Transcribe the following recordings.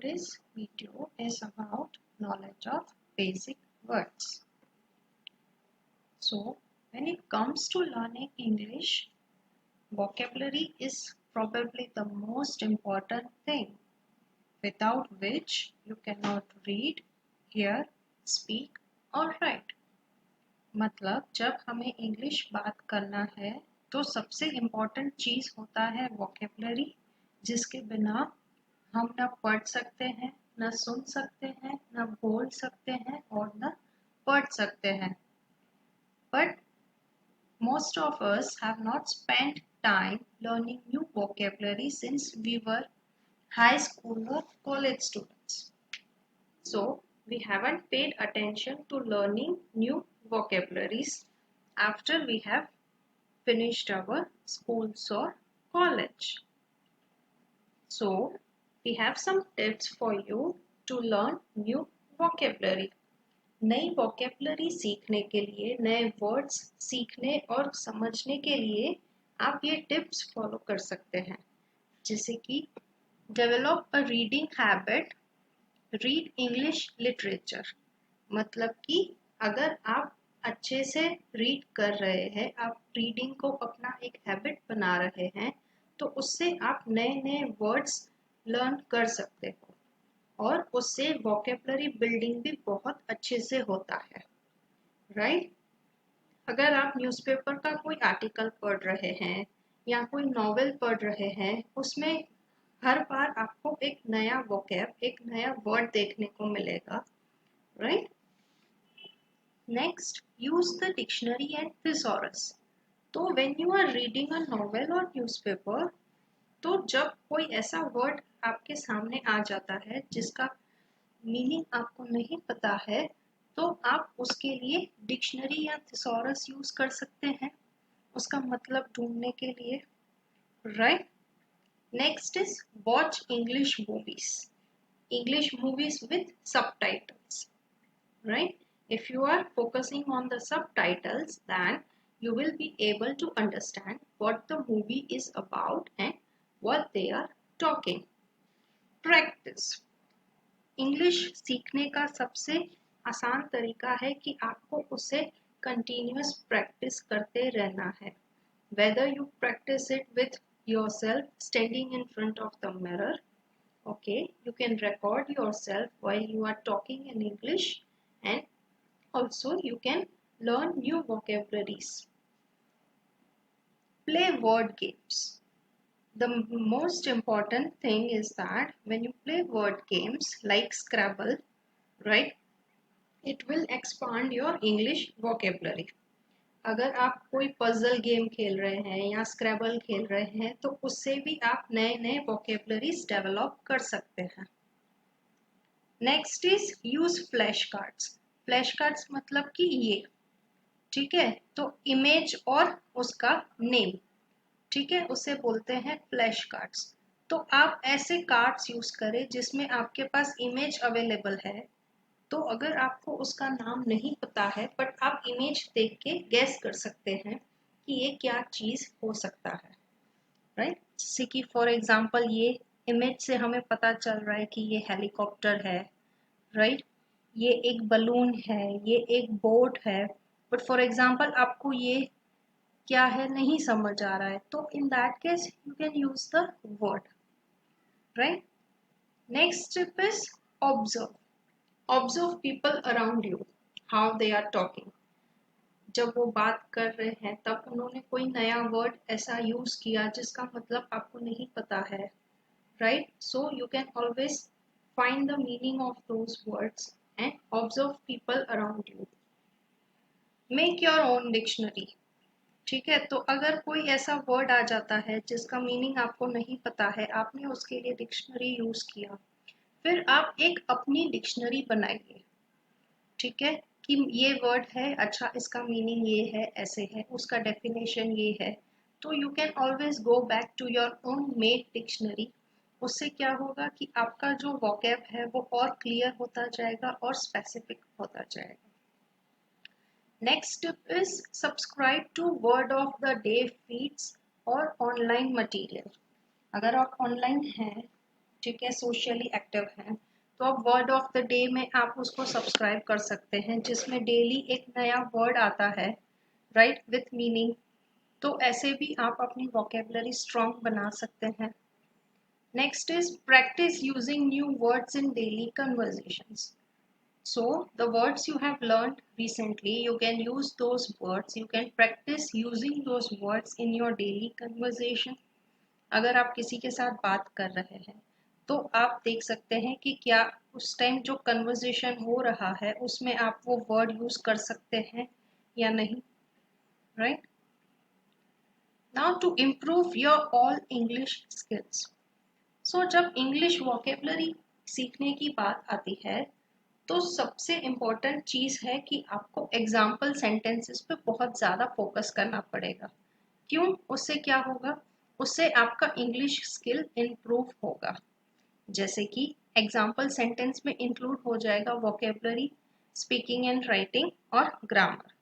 Today's video is about knowledge of basic words. So, when it comes to learning English, vocabulary is probably the most important thing, without which you cannot read, hear, speak or write. मतलब जब हमें English बात करना है तो सबसे important चीज़ होता है वोकेबलरी, जिसके बिना हम ना पढ़ सकते हैं, ना सुन सकते हैं, ना बोल सकते हैं और ना पढ़ सकते हैं. But most of us have not spent time learning new vocabulary since we were high school or college students. So we haven't paid attention to learning new vocabularies after we have finished our schools or college. So we have some tips for you to learn new vocabulary. नई vocabulary सीखने के लिए, नए words सीखने और समझने के लिए आप ये tips follow कर सकते हैं. जैसे कि develop a reading habit, read English literature. मतलब कि अगर आप अच्छे से रीड कर रहे हैं, आप रीडिंग को अपना एक हैबिट बना रहे हैं, तो उससे आप नए नए वर्ड्स लर्न कर सकते हो और उससे वोकेबलरी बिल्डिंग भी बहुत अच्छे से होता है, राइट? अगर आप न्यूज़पेपर का कोई आर्टिकल पढ़ रहे हैं या कोई नॉवेल पढ़ रहे हैं, उसमें हर बार आपको एक नया वोकैब, एक नया वर्ड देखने को मिलेगा, right? Next, use the dictionary and thesaurus. तो when you are reading a novel or newspaper, तो जब कोई ऐसा वर्ड आपके सामने आ जाता है जिसका मीनिंग आपको नहीं पता है, तो आप उसके लिए डिक्शनरी या थिसॉरस यूज कर सकते हैं उसका मतलब ढूंढने के लिए, right? Next is watch English movies with subtitles, right? If you are focusing on the subtitles, then you will be able to understand what the movie is about and what they are talking. Practice. English सीखने का सबसे आसान तरीका है कि आपको उसे continuous practice करते रहना है. Whether you practice it with yourself standing in front of the mirror, okay, you can record yourself while you are talking in English, and also you can learn new vocabularies. Play word games. The most important thing is that when you play word games like Scrabble, right, it will expand your English vocabulary. अगर आप कोई puzzle game खेल रहे हैं या स्क्रैबल खेल रहे हैं, तो उससे भी आप नए नए vocabularies डेवलप कर सकते हैं. Next is use flash cards. Flash cards मतलब कि ये, ठीक है, तो इमेज और उसका नेम, ठीक है, उसे बोलते हैं फ्लैश कार्ड्स. तो आप ऐसे कार्ड्स यूज करें जिसमें आपके पास इमेज अवेलेबल है. तो अगर आपको उसका नाम नहीं पता है, बट आप इमेज देख के गैस कर सकते हैं कि ये क्या चीज हो सकता है, राइट? जैसे कि फॉर एग्जांपल ये इमेज से हमें पता चल रहा है कि ये हेलीकॉप्टर है, राइट? ये एक बलून है, ये एक बोट है, बट फॉर एग्जांपल आपको ये क्या है नहीं समझ आ रहा है, तो in that case you can use the word, right? Next step is observe people around you, how they are talking. जब वो बात कर रहे हैं तब उन्होंने कोई नया वर्ड ऐसा यूज किया जिसका मतलब आपको नहीं पता है, right? So you can always find the meaning of those words and observe people around you. Make your own dictionary. ठीक है, तो अगर कोई ऐसा वर्ड आ जाता है जिसका मीनिंग आपको नहीं पता है, आपने उसके लिए डिक्शनरी यूज किया, फिर आप एक अपनी डिक्शनरी बनाइए, ठीक है, कि ये वर्ड है, अच्छा इसका मीनिंग ये है, ऐसे है, उसका डेफिनेशन ये है. तो you can always go back to your own made dictionary. उससे क्या होगा कि आपका जो वोकैब है वो और क्लियर होता जाएगा और स्पेसिफिक होता जाएगा. Next tip is subscribe to word of the day feeds और ऑनलाइन मटेरियल. अगर आप ऑनलाइन हैं, ठीक है, सोशली एक्टिव हैं, तो अब वर्ड ऑफ द डे में आप उसको सब्सक्राइब कर सकते हैं, जिसमें डेली एक नया वर्ड आता है, राइट, विथ मीनिंग। तो ऐसे भी आप अपनी वोकेबलरी स्ट्रॉन्ग बना सकते हैं। Next is practice using new words in daily conversations. So the words you have learned recently, you can use those words. You can practice using those words in your daily conversation. अगर आप किसी के साथ बात कर रहे हैं तो आप देख सकते हैं कि क्या उस टाइम जो कन्वर्सेशन हो रहा है उसमें आप वो वर्ड यूज कर सकते हैं या नहीं, right. Now to improve your all English skills. So जब इंग्लिश वोकेबलरी सीखने की बात आती है तो सबसे इम्पोर्टेंट चीज़ है कि आपको एग्जाम्पल सेंटेंसेस पे बहुत ज़्यादा फोकस करना पड़ेगा। क्यों? उससे क्या होगा? उससे आपका इंग्लिश स्किल इम्प्रूव होगा। जैसे कि एग्जाम्पल सेंटेंस में इंक्लूड हो जाएगा वोकेबलरी, स्पीकिंग एंड राइटिंग और ग्रामर।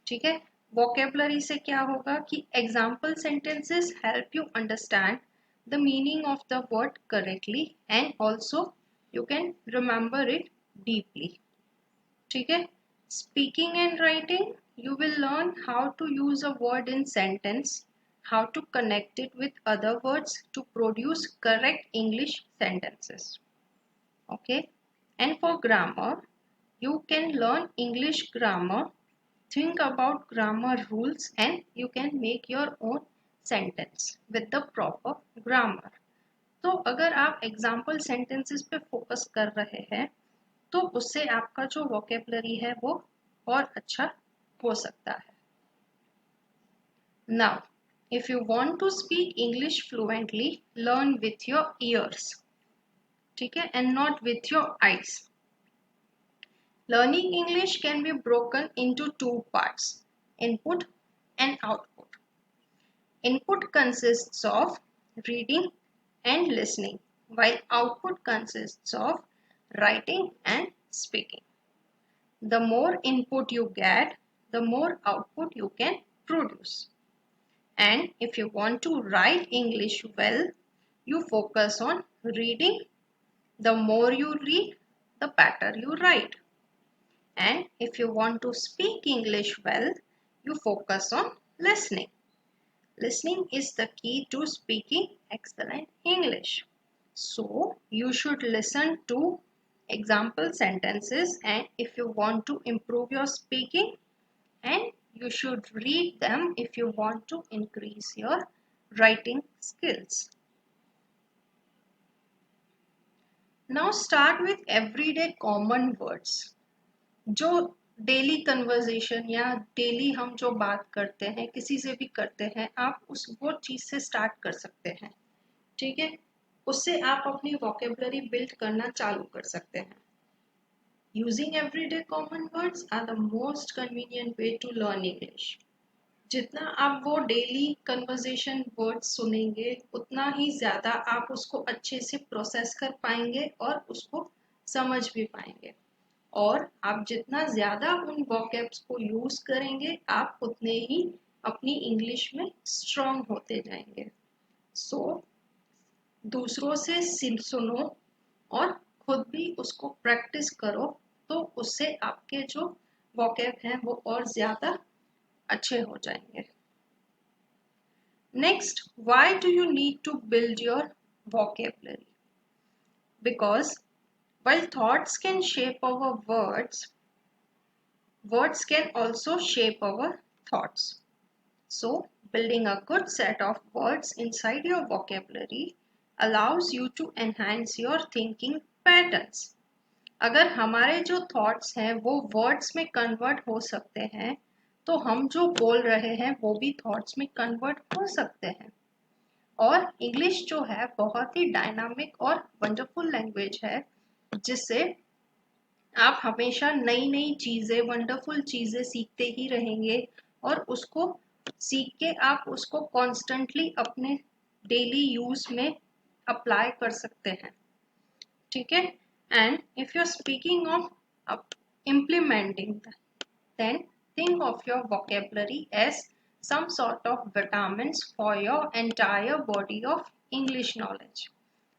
ठीक है, वोकेबलरी से क्या होगा कि example sentences help you understand the meaning of the word correctly and also you can remember it deeply. ठीक है, speaking and writing, you will learn how to use a word in sentence, how to connect it with other words to produce correct English sentences. Okay, and for grammar, you can learn English grammar, think about grammar rules, and you can make your own sentence with the proper grammar. तो अगर आप example sentences पे focus कर रहे हैं तो उससे आपका जो वोकेबलरी है वो और अच्छा हो सकता है। Now if you want to speak English fluently, learn with your ears, ठीक है, and not with your eyes. Learning English can be broken into two parts, input and output. Input consists of reading and listening, while output consists of writing and speaking. The more input you get, the more output you can produce. And if you want to write English well, you focus on reading. The more you read, the better you write. And if you want to speak English well, you focus on listening. Listening is the key to speaking excellent English. So, you should listen to example sentences, and if you want to improve your speaking, and you should read them if you want to increase your writing skills. Now start with everyday common words. जो daily conversation या daily हम जो बात करते हैं किसी से भी करते हैं, आप उस वो चीज़ से स्टार्ट कर सकते हैं। ठीक है, उससे आप अपनी वोकेबलरी बिल्ड करना चालू कर सकते हैं। Using everyday common words are the most convenient way to learn English. जितना आप वो डेली कन्वर्सेशन वर्ड्स सुनेंगे उतना ही ज़्यादा आप उसको अच्छे से प्रोसेस कर पाएंगे और उसको समझ भी पाएंगे। और आप जितना ज़्यादा उन वोकैब्स को यूज़ करेंगे आप उतने ही अपनी इंग्लिश में स्ट्रॉन्ग होते जाएंगे। सो दूसरों से सुनो और खुद भी उसको प्रैक्टिस करो, तो उससे आपके जो वोकैब हैं वो और ज़्यादा अच्छे हो जाएंगे। Next, why do you need to build your vocabulary? Because while thoughts can shape our words, words can also shape our thoughts. So, building a good set of words inside your vocabulary allows you to enhance your thinking patterns. अगर हमारे जो thoughts हैं वो words में convert हो सकते हैं तो हम जो बोल रहे हैं वो भी थॉट्स में कन्वर्ट हो सकते हैं। और इंग्लिश जो है बहुत ही डायनामिक और वंडरफुल लैंग्वेज है, जिससे आप हमेशा नई नई चीज़ें, वंडरफुल चीज़ें सीखते ही रहेंगे और उसको सीख के आप उसको कॉन्स्टेंटली अपने डेली यूज में अप्लाई कर सकते हैं। ठीक है, and if you are speaking of implementing then think of your vocabulary as some sort of vitamins for your entire body of English knowledge.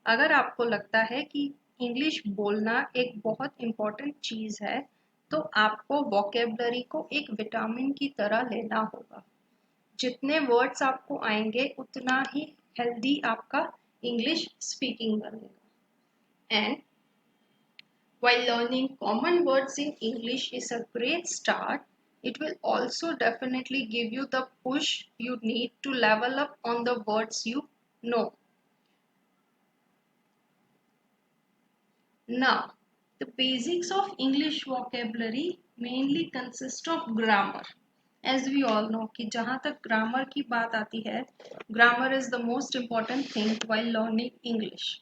अगर आपको लगता है कि इंग्लिश बोलना एक बहुत इम्पोर्टेंट चीज है, तो आपको वोकेबलरी को एक विटामिन की तरह लेना होगा। जितने वर्ड्स आपको आएंगे उतना ही हेल्दी आपका इंग्लिश स्पीकिंग बनेगा। And while learning common words in English is a great start, it will also definitely give you the push you need to level up on the words you know. Now, the basics of English vocabulary mainly consist of grammar. As we all know कि जहाँ तक grammar की बात आती है, grammar is the most important thing while learning English.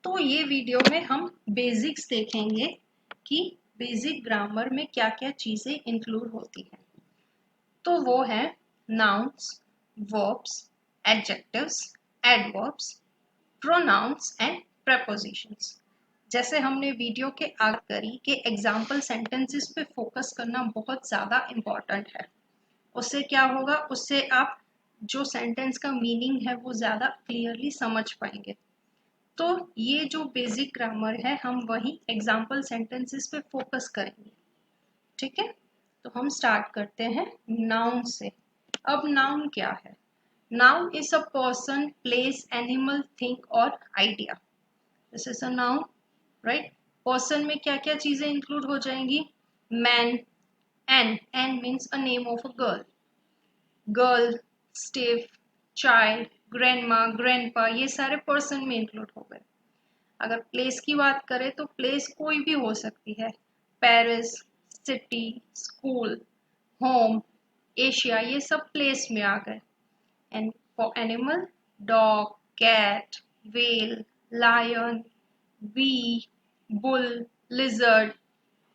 तो ये video में हम बेसिक्स देखेंगे कि बेसिक ग्रामर में क्या क्या चीजें इंक्लूड होती हैं। तो वो है nouns, verbs, adjectives, adverbs, pronouns and prepositions. जैसे हमने वीडियो के आगे करी कि एग्जाम्पल सेंटेंसेस पे फोकस करना बहुत ज़्यादा इम्पॉर्टेंट है। उससे क्या होगा, उससे आप जो सेंटेंस का मीनिंग है वो ज़्यादा क्लियरली समझ पाएंगे। तो ये जो बेसिक ग्रामर है हम वही एग्जाम्पल सेंटेंसेस पे फोकस करेंगे। ठीक है, तो हम स्टार्ट करते हैं नाउन से। अब नाउन क्या है? Noun is a person, place, animal, thing और idea. This is a noun, right. Person में क्या क्या चीजें इंक्लूड हो जाएंगी? Man, an means a name of a girl, girl, stiff, child, grandma, grandpa, ये सारे पर्सन में इंक्लूड हो गए। अगर प्लेस की बात करें तो प्लेस कोई भी हो सकती है, Paris, city, school, home, Asia, ये सब प्लेस में आ गए। And for animal, dog, cat, whale, lion, bee, bull, lizard.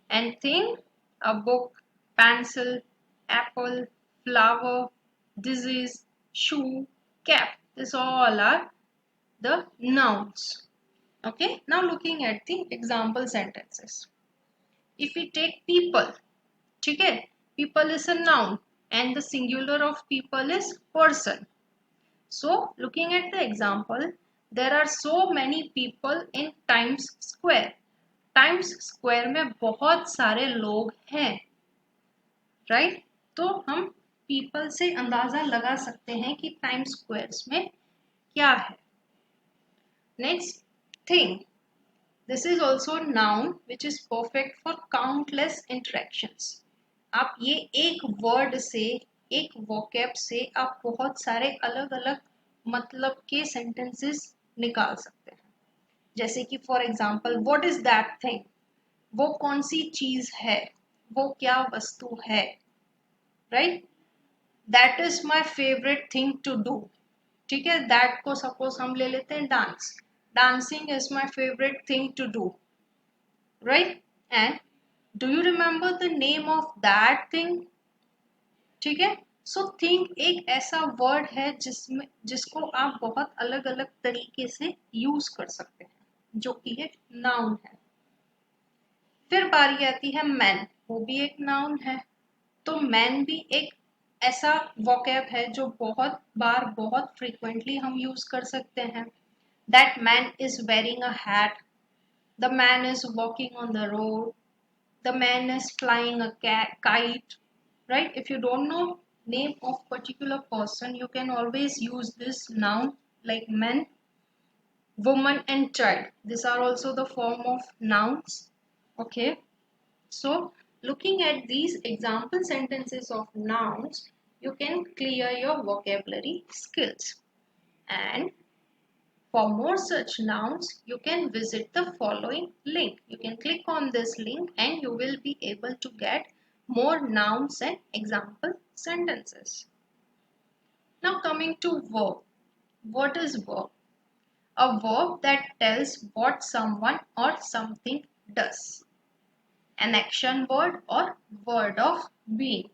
And thing, a book, pencil, apple, flower, disease, shoe, cap. This all are the nouns. Okay, now looking at the example sentences. If we take people, ठीक है, people is a noun and the singular of people is person. So looking at the example, there are so many people in Times Square. Times Square में बहुत सारे लोग हैं, right? तो हम people से अंदाजा लगा सकते हैं कि Times Square में क्या है। Next, thing. This is also a noun which is perfect for countless interactions. आप ये एक वर्ड से, एक वोकैब से आप बहुत सारे अलग अलग मतलब के सेंटेंसेस निकाल सकते हैं। जैसे कि for example, what is that thing? वो कौन सी चीज है, वो क्या वस्तु है, right. That is my favourite thing to do. ठीक है, दैट को सपोज हम ले लेते हैं dance, dancing is my favorite thing to do, right? And do you remember the name of that thing? ठीक है, so think एक ऐसा वर्ड है जिसको आप बहुत अलग अलग तरीके से यूज कर सकते हैं, जो कि एक नाउन है। फिर बारी आती है मैन, वो भी एक नाउन है। तो मैन भी एक ऐसा वोकैब है जो बहुत बार बहुत फ्रीक्वेंटली हम यूज कर सकते हैं। That man is wearing a hat. The man is walking on the road. The man is flying a kite. Right? If you don't know name of particular person, you can always use this noun like man, woman, and child. These are also the form of nouns. Okay. So looking at these example sentences of nouns, you can clear your vocabulary skills. And for more such nouns, you can visit the following link. You can click on this link and you will be able to get more nouns and example sentences. Now coming to verb. What is verb? A verb that tells what someone or something does. An action word or word of being.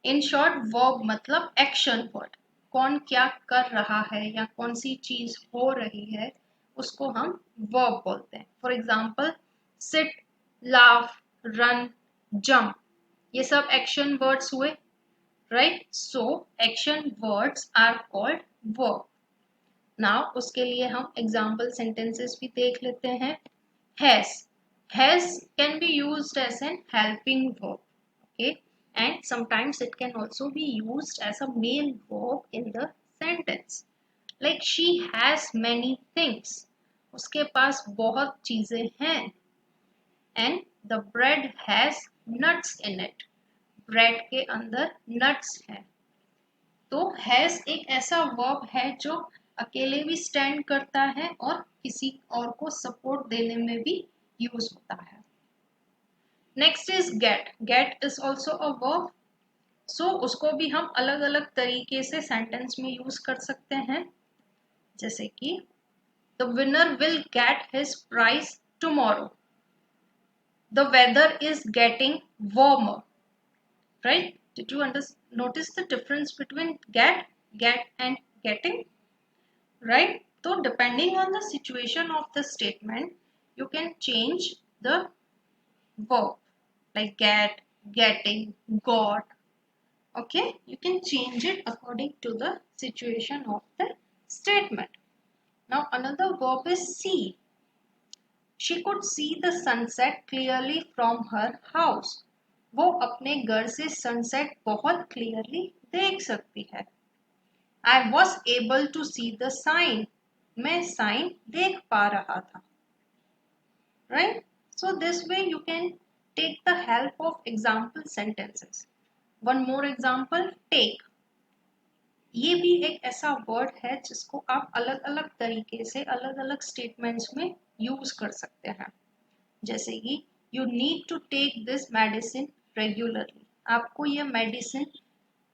In short verb मतलब action word, कौन क्या कर रहा है या कौन सी चीज हो रही है उसको हम वर्ब बोलते हैं। For example, sit, laugh, run, jump, ये सब एक्शन वर्ड्स हुए, right. So action words are called verb. Now उसके लिए हम एग्जाम्पल सेंटेंसेस भी देख लेते हैं. Has can be used as an helping verb, okay, and sometimes it can also be used as a main verb in the sentence. Like she has many things. उसके पास बहुत चीजें हैं. And the bread has nuts in it. Bread के अंदर nuts है. तो has एक ऐसा वर्ब है जो अकेले भी स्टैंड करता है और किसी और को सपोर्ट देने में भी यूज होता है. Next is get. Get is also a verb. So उसको भी हम अलग अलग तरीके से सेंटेंस में यूज कर सकते हैं. जैसे कि the winner will get his prize tomorrow. The weather is getting warmer. Right? Did you notice the difference between get and getting? Right? So depending on the situation of the statement, you can change the verb like get, getting, got. Okay? You can change it according to the situation of the statement. Now another verb is see. She could see the sunset clearly from her house. वो अपने घर से sunset बहुत clearly देख सकती है. I was able to see the sign. मैं sign देख पा रहा था. Right? So this way you can take the help of example sentences. One more example, take. ये भी एक ऐसा वर्ड है जिसको आप अलग अलग तरीके से अलग अलग स्टेटमेंट्स में यूज कर सकते हैं. जैसे कि you need to take this medicine regularly. आपको ये मेडिसिन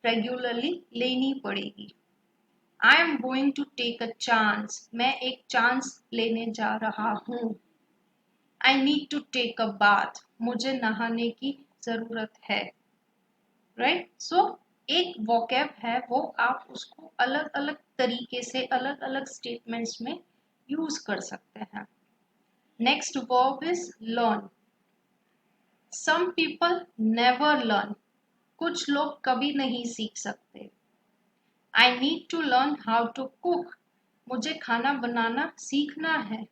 रेगुलरली लेनी पड़ेगी. I am going to take a chance. मैं एक चांस लेने जा रहा हूँ. I need to take a bath. मुझे नहाने की जरूरत है. राइट? सो एक वोकैब है वो आप उसको अलग अलग तरीके से अलग अलग स्टेटमेंट्स में यूज कर सकते हैं. Next verb is learn. Some people never learn. कुछ लोग कभी नहीं सीख सकते. I need to learn how to cook. मुझे खाना बनाना सीखना है.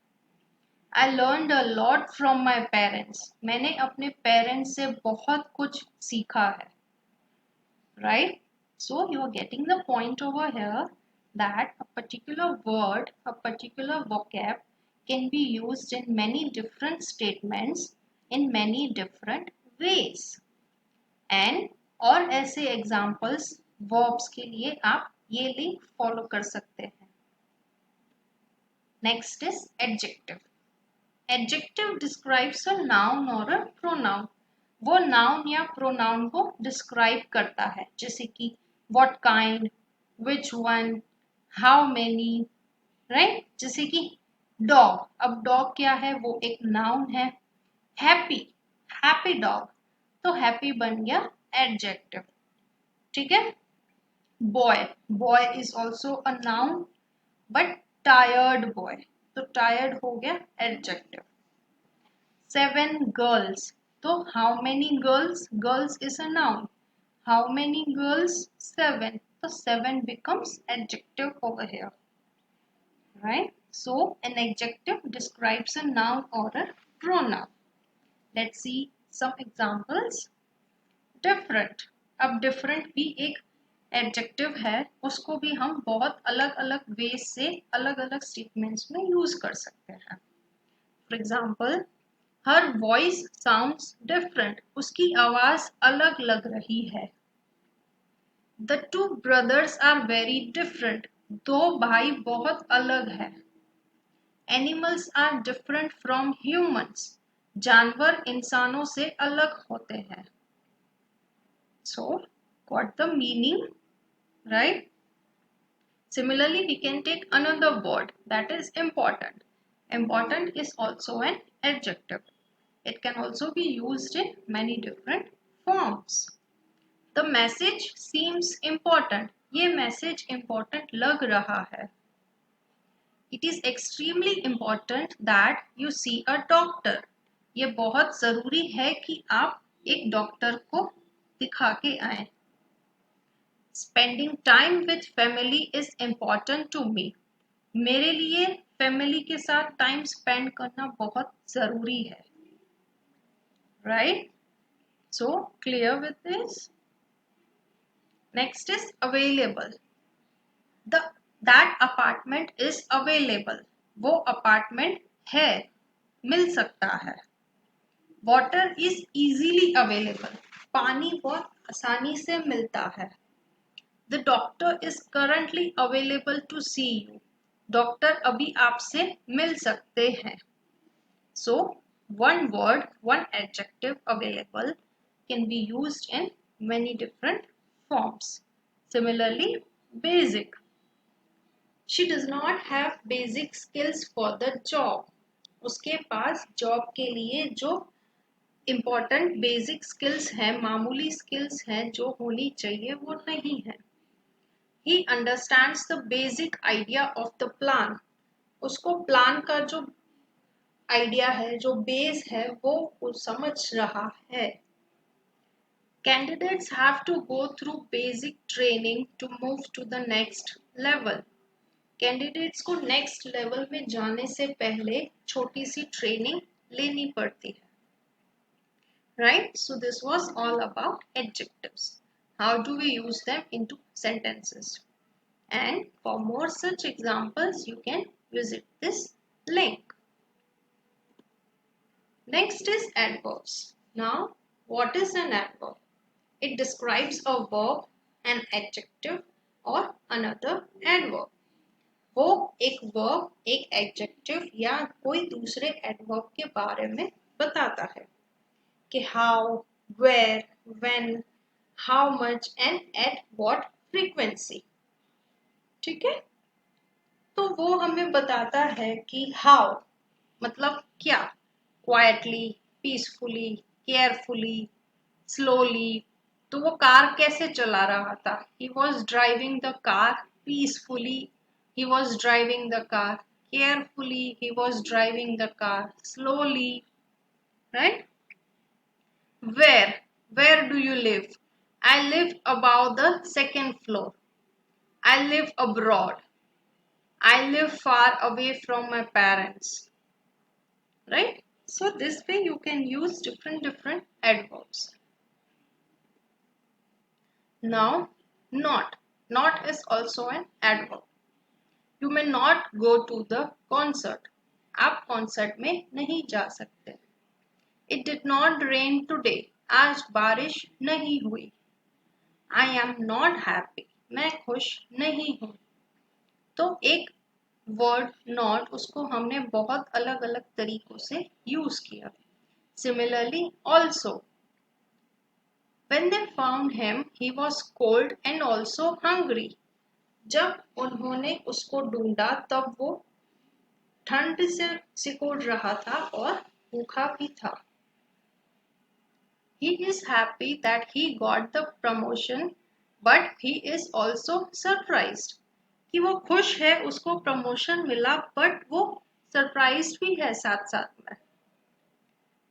I learned a lot from my parents. मैंने अपने पेरेंट्स से बहुत कुछ सीखा है. Right? So you are getting the point over here that a particular word, a particular vocab can be used in many different statements in many different ways. And और ऐसे examples verbs के लिए आप ये लिंक फॉलो कर सकते हैं. Next is adjective. Adjective describes a noun or a pronoun. वो नाउन या प्रोनाउन को डिस्क्राइब करता है. जैसे कि what kind, which one, how many. Right? जैसे कि डॉग. अब डॉग क्या है? वो एक नाउन है. Happy, happy dog. तो हैप्पी बन गया एडजेक्टिव. ठीक है? Boy, boy is also a noun but tired boy. तो टायर्ड हो गया एडजेक्टिव. 7 girls. तो how many girls? Girls is a noun. How many girls? 7. So 7 becomes adjective over here. Right? So an adjective describes a noun or a pronoun. Let's see some examples. Different. अब different भी एक adjective है. उसको भी हम बहुत अलग अलग ways से अलग अलग statements में use कर सकते हैं. For example, Her voice sounds different. उसकी आवाज अलग लग रही है. The two brothers are very different. दो भाई बहुत अलग है. Animals are different from humans. जानवर इंसानों से अलग होते हैं. So, got the meaning, right? Similarly, we can take another word that is important. Important is also an adjective. It can also be used in many different forms. The message seems important. ये message important लग रहा है. It is extremely important that you see a doctor. ये बहुत जरूरी है कि आप एक डॉक्टर को दिखा के आए. Spending time with family is important to me. मेरे लिए फैमिली के साथ टाइम स्पेंड करना बहुत जरूरी है. Right? So clear with this. Next is available. The that apartment is available. वो अपार्टमेंट है, मिल सकता है. Water is easily available. पानी बहुत आसानी से मिलता है. The doctor is currently available to see you. Doctor अभी आपसे मिल सकते हैं. सो one word, one adjective available can be used in many different forms. Similarly, basic. She does not have basic skills for the job. उसके पास job के लिए जो important basic skills हैं, मामूली स्किल्स हैं जो होनी चाहिए, वो नहीं है. He understands the basic idea of the plan. उसको प्लान का जो आइडिया है, जो बेस है, वो समझ रहा है. Candidates have to go through basic training to move to the next level. Candidates को नेक्स्ट लेवल में जाने से पहले छोटी सी ट्रेनिंग लेनी पड़ती है. Right? So this was all about adjectives. How do we use them into sentences? And for more such examples, you can visit this link. Next is adverbs. Now, what is an adverb? It describes a verb, an adjective, or another adverb. वो एक verb, एक adjective या कोई दूसरे adverb के बारे में बताता है कि how, where, when, how much and at what frequency. ठीक है? तो वो हमें बताता है कि how मतलब क्या, quietly, peacefully, carefully, slowly. तो वो कार कैसे चला रहा था? He was driving the car peacefully. He was driving the car carefully. He was driving the car slowly. Right? Where do you live? I live above the second floor. I live abroad. I live far away from my parents. Right? So this way you can use different adverbs. Now, not. Not is also an adverb. You may not go to the concert. आप concert में नहीं जा सकते. It did not rain today. आज बारिश नहीं हुई. I am not happy. मैं खुश नहीं हूँ. तो एक वर्ड नॉट, उसको हमने बहुत अलग अलग तरीकों से यूज किया. Similarly, also, when they found him, he was cold and also hungry. जब उन्होंने उसको ढूंढा तब वो ठंड से सिकुड़ रहा था और भूखा भी था. He is happy that he got the promotion, but he is also surprised. कि वो खुश है, उसको प्रमोशन मिला, बट वो सरप्राइज्ड भी है साथ साथ में.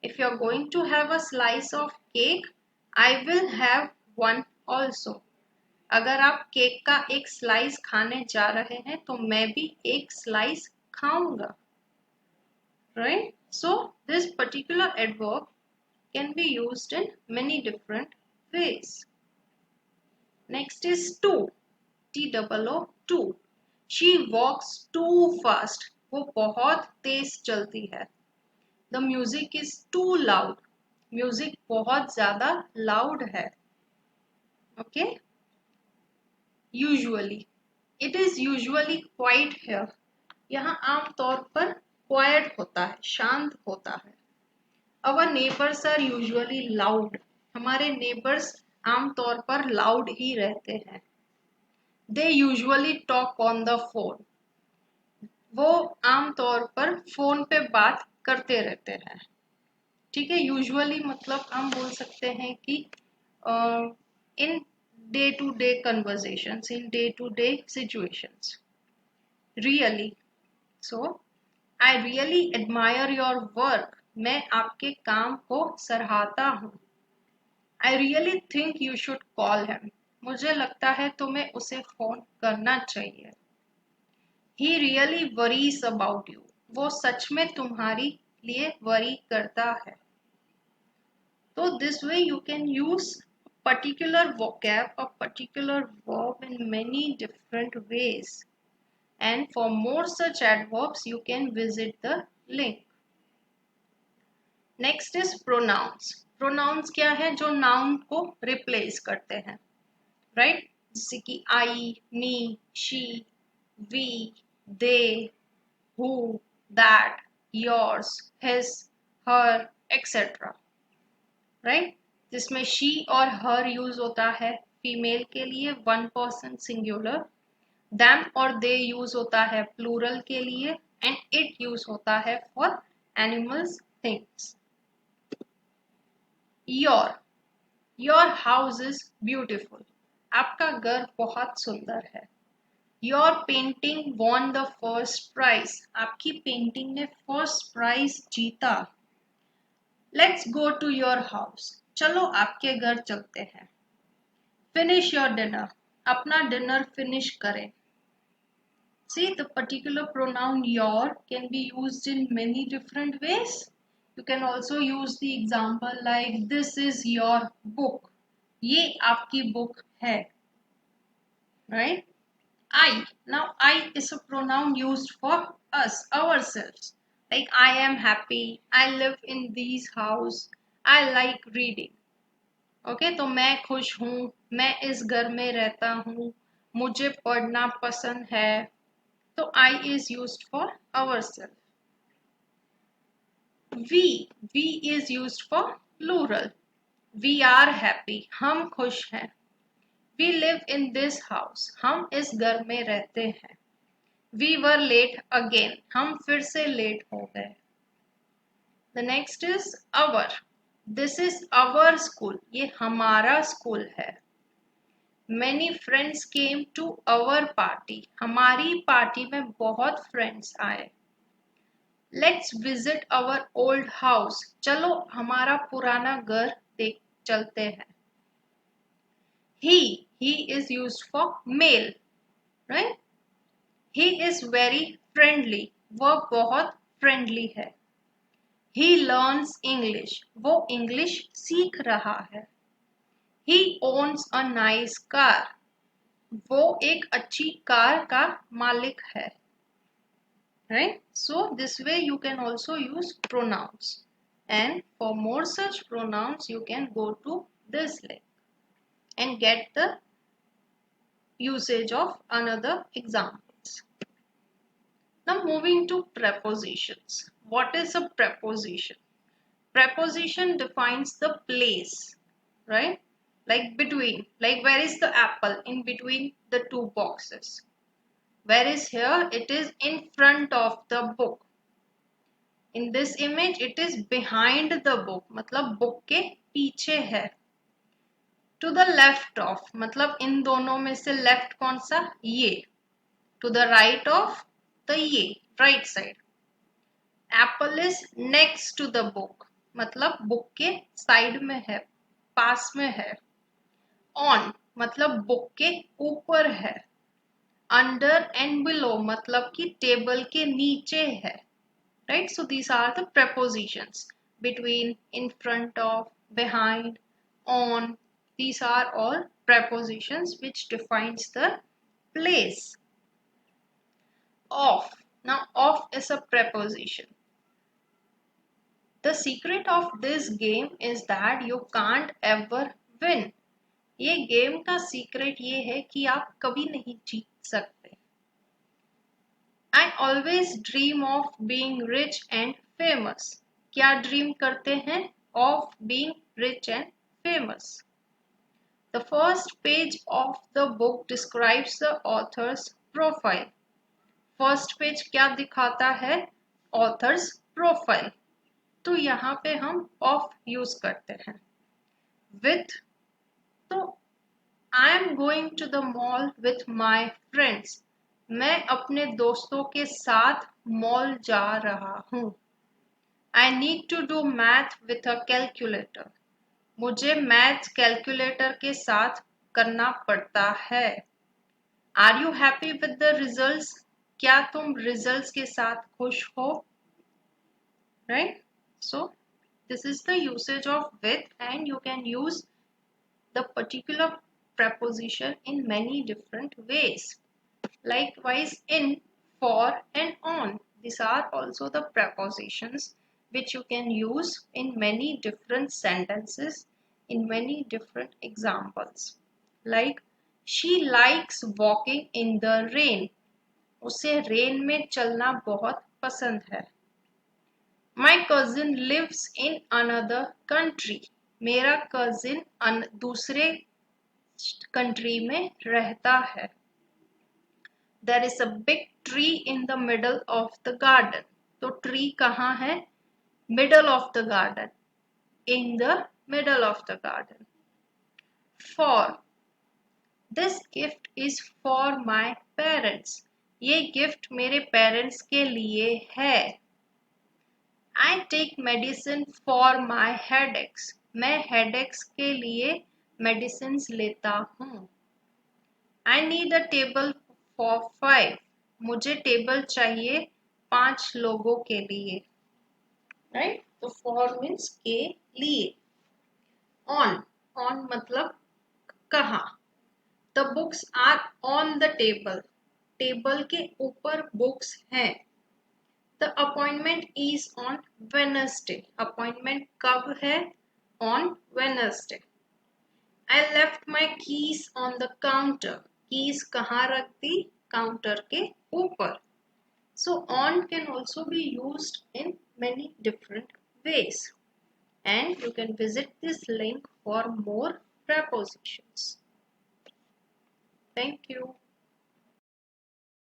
If you are going to have a slice of cake, I will have one also. अगर आप केक का एक स्लाइस खाने जा रहे हैं तो मैं भी एक स्लाइस खाऊंगा. Right? So this particular adverb can be used in many different ways. Next is too. T-O-O, too. She walks too fast. वो बहुत तेज चलती है. The music is too loud. Music बहुत ज़्यादा loud है. Okay? Usually. It is usually quiet here. यहाँ आम तौर पर quiet होता है, शांत होता है. Our neighbors are usually loud. हमारे neighbors आम तौर पर loud ही रहते हैं. They usually talk on the phone. वो आम तौर पर फोन पे बात करते रहते हैं. ठीक है? यूजुअली मतलब हम बोल सकते हैं कि in day to day conversations, in day to day situations. Really. So I really admire your work. मैं आपके काम को सराहता हूँ. I really think you should call him. मुझे लगता है तुम्हें उसे फोन करना चाहिए. He really worries about you. वो सच में तुम्हारी लिए वरी करता है. So this way you can use particular vocab or particular verb in many different ways. And for more such adverbs, you can visit the link. Next is pronouns. Pronouns क्या है? जो noun को replace करते हैं, right? जैसे कि I, me, she, we, they, who, that, yours, his, her, etc. Right, जिसमें she और हर यूज होता है फीमेल के लिए वन पर्सन सिंगुलर, दैम और दे यूज होता है प्लूरल के लिए, एंड इट यूज होता है for animals things. Your, your house is beautiful. आपका घर बहुत सुंदर है. Your painting won the first prize. आपकी पेंटिंग ने फर्स्ट प्राइज जीता. Let's go to your house. चलो आपके घर चलते हैं. Finish your dinner. अपना डिनर फिनिश करें. See, the particular pronoun your can be used in many different ways. You can also use the example like this is your book. ये आपकी book है. Right? I. Now I is a pronoun used for us, ourselves. Like I am happy, I live in these house, I like reading. Okay, तो मैं खुश हूँ, मैं इस घर में रहता हूँ, मुझे पढ़ना पसंद है. तो I is used for ourselves. We is used for plural. We are happy. हम खुश हैं. We live in this house. हम इस घर में रहते हैं. We were late again. हम फिर से लेट हो गए. The next is our. This is our school. ये हमारा स्कूल है. Many friends came to our party. हमारी पार्टी में बहुत फ्रेंड्स आए. Let's visit our old house. चलो हमारा पुराना घर देख चलते हैं. He is used for male, right? He is very friendly. वह बहुत friendly है. He learns English. वो English सीख रहा है. He owns a nice car. वो एक अच्छी कार का मालिक है. Right? So this way you can also use pronouns. And for more such pronouns, you can go to this link and get the usage of another examples. Now moving to prepositions. What is a preposition? Preposition defines the place, right? Like between, like where is the apple in between the two boxes? Whereas here it is in front of the book. In this image it is behind the book, मतलब book के पीछे है. To the left of, मतलब इन दोनों में से left कौन सा? ये. To the right of, the ये, right side. Apple is next to the book, मतलब book के side में है, पास में है. On, मतलब book के ऊपर है. Under and below, मतलब कि टेबल के नीचे है. Right? So these are the prepositions. Between, in front of, behind, on. These are all prepositions which defines the place. Of. Now of is a preposition. The secret of this game is that you can't ever win. ये game का secret ये है कि आप कभी नहीं जीत सकते. I always dream of being rich and famous. क्या ड्रीम करते हैं? Of being rich and famous. The first page of the book describes the author's profile. First page क्या दिखाता है? Author's profile. तो यहाँ पे हम of use करते हैं. With, तो I am going to the mall with my friends. मैं अपने दोस्तों के साथ मॉल जा रहा हूँ. I need to do math with a calculator. मुझे मैथ कैलकुलेटर के साथ करना पड़ता है. Are you happy with the results? क्या तुम रिजल्ट्स के साथ खुश हो? Right? So this is the usage of with, and you can use the particular preposition in many different ways. Likewise, in, for, and on. These are also the prepositions which you can use in many different sentences, in many different examples. Like, she likes walking in the rain. उसे rain में चलना बहुत पसंद है. My cousin lives in another country. मेरा cousin दूसरे country में रहता है. There is a big tree in the middle of the garden. तो tree कहाँ है? Middle of the garden. In the middle of the garden. For. This gift is for my parents. ये gift मेरे parents के लिए है. I take medicine for my headaches. मैं headaches के लिए medicines लेता हूँ. I need a table for 5. मुझे टेबल चाहिए 5 लोगों के लिए. Right? तो for means के लिए. On. On मतलब कहाँ. The books are on the table. Table के ऊपर books हैं. The appointment is on Wednesday. Appointment कब है? On Wednesday. I left my keys on the counter. Keys कहाँ रख दी? Counter के ऊपर. So on can also be used in many different ways. And you can visit this link for more prepositions. Thank you.